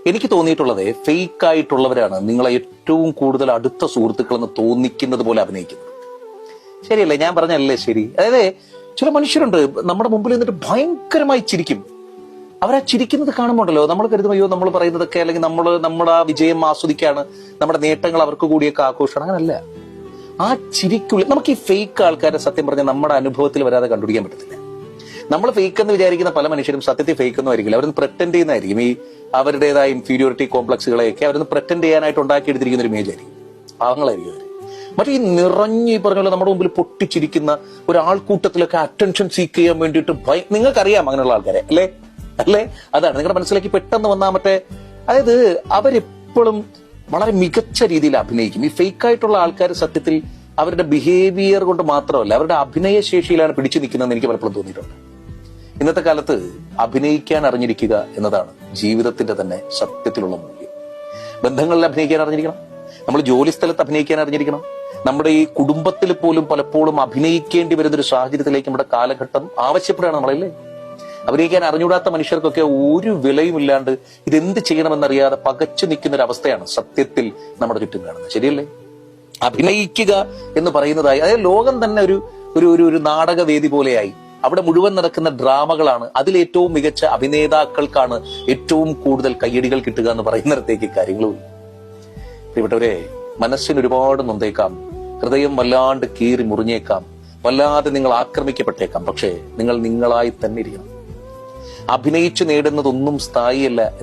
എനിക്ക് തോന്നിയിട്ടുള്ളത് ഫേക്ക് ആയിട്ടുള്ളവരാണ് നിങ്ങളെ ഏറ്റവും കൂടുതൽ അടുത്ത സുഹൃത്തുക്കളെന്ന് തോന്നിക്കുന്നത് പോലെ അഭിനയിക്കുന്നത്. ശരിയല്ലേ? ഞാൻ പറഞ്ഞല്ലേ ശരി? അതായത് ചില മനുഷ്യരുണ്ട് നമ്മുടെ മുമ്പിൽ നിന്നിട്ട് ഭയങ്കരമായി ചിരിക്കും. അവരാ ചിരിക്കുന്നത് കാണുമ്പോണ്ടല്ലോ നമ്മൾ കരുതും അയ്യോ നമ്മൾ പറയുന്നതൊക്കെ, അല്ലെങ്കിൽ നമ്മുടെ വിജയം ആസ്വദിക്കാണ്, നമ്മുടെ നേട്ടങ്ങൾ അവർക്ക് കൂടിയൊക്കെ ആഘോഷമാണ്. അങ്ങനല്ല. ആ ചിരിക്കുള്ളിൽ നമുക്ക് ഈ ഫേക്ക് ആൾക്കാരെ സത്യം പറഞ്ഞാൽ നമ്മുടെ അനുഭവത്തിൽ വരാതെ കണ്ടുപിടിക്കാൻ പറ്റത്തില്ല. നമ്മൾ ഫേക്ക് എന്ന് വിചാരിക്കുന്ന പല മനുഷ്യരും സത്യത്തിൽ ഫേക്ക് ഒന്നും ആയിരിക്കില്ല. അവരൊന്ന് പ്രെറ്റൻഡ് ചെയ്യുന്നതായിരിക്കും. ഈ അവരുടേതായ ഇൻഫീരിയോറിറ്റി കോംപ്ലക്സുകളെയൊക്കെ അവരൊന്ന് പ്രെറ്റൻഡ് ചെയ്യാനായിട്ട് ഉണ്ടാക്കിയെടുത്തിരിക്കുന്ന ഒരു ഇമേജ് ആയിരിക്കും. പാവങ്ങളായിരിക്കും അവർ. മറ്റേ ഈ നിറഞ്ഞ് ഈ പറഞ്ഞ പോലെ നമ്മുടെ മുമ്പിൽ പൊട്ടിച്ചിരിക്കുന്ന ഒരാൾക്കൂട്ടത്തിലൊക്കെ അറ്റൻഷൻ സീക്ക് ചെയ്യാൻ വേണ്ടിയിട്ട് നിങ്ങൾക്കറിയാം അങ്ങനെയുള്ള ആൾക്കാരെ, അല്ലേ? അതാണ് നിങ്ങളുടെ മനസ്സിലേക്ക് പെട്ടെന്ന് വന്നാൽ മറ്റേ, അതായത് അവരെപ്പോഴും വളരെ മികച്ച രീതിയിൽ അഭിനയിക്കും. ഈ ഫേക്ക് ആയിട്ടുള്ള ആൾക്കാർ സത്യത്തിൽ അവരുടെ ബിഹേവിയർ കൊണ്ട് മാത്രമല്ല അവരുടെ അഭിനയ ശേഷിയിലാണ് പിടിച്ചു നിൽക്കുന്നതെന്ന് എനിക്ക് പലപ്പോഴും തോന്നിയിട്ടുണ്ട്. ഇന്നത്തെ കാലത്ത് അഭിനയിക്കാൻ അറിഞ്ഞിരിക്കുക എന്നതാണ് ജീവിതത്തിന്റെ തന്നെ സത്യത്തിലുള്ള മൂല്യം. ബന്ധങ്ങളിൽ അഭിനയിക്കാൻ അറിഞ്ഞിരിക്കണം, നമ്മൾ ജോലി സ്ഥലത്ത് അഭിനയിക്കാൻ അറിഞ്ഞിരിക്കണം, നമ്മുടെ ഈ കുടുംബത്തിൽ പോലും പലപ്പോഴും അഭിനയിക്കേണ്ടി വരുന്നൊരു സാഹചര്യത്തിലേക്ക് നമ്മുടെ കാലഘട്ടം ആവശ്യപ്പെടുകയാണ് നമ്മളല്ലേ. അഭിനയിക്കാൻ അറിഞ്ഞുകൂടാത്ത മനുഷ്യർക്കൊക്കെ ഒരു വിലയുമില്ലാണ്ട് ഇതെന്ത് ചെയ്യണമെന്നറിയാതെ പകച്ചു നിൽക്കുന്ന ഒരു അവസ്ഥയാണ് സത്യത്തിൽ നമ്മുടെ ചുറ്റും കാണുന്നത്. ശരിയല്ലേ? അഭിനയിക്കുക എന്ന് പറയുന്നതായി, അതായത് ലോകം തന്നെ ഒരു നാടകവേദി പോലെയായി. അവിടെ മുഴുവൻ നടക്കുന്ന ഡ്രാമകളാണ്. അതിലേറ്റവും മികച്ച അഭിനേതാക്കൾക്കാണ് ഏറ്റവും കൂടുതൽ കയ്യടികൾ കിട്ടുക എന്ന് പറയുന്നിടത്തേക്ക് കാര്യങ്ങളും. പ്രിയപ്പെട്ടവരെ, മനസ്സിന് ഒരുപാട് നൊന്തേക്കാം, ഹൃദയം വല്ലാണ്ട് കീറി മുറിഞ്ഞേക്കാം, വല്ലാതെ നിങ്ങൾ ആക്രമിക്കപ്പെട്ടേക്കാം. പക്ഷേ നിങ്ങൾ നിങ്ങളായി തന്നെ ഇരിക്കണം. അഭിനയിച്ചു നേടുന്നതൊന്നും സ്ഥായിയല്ല എന്ന്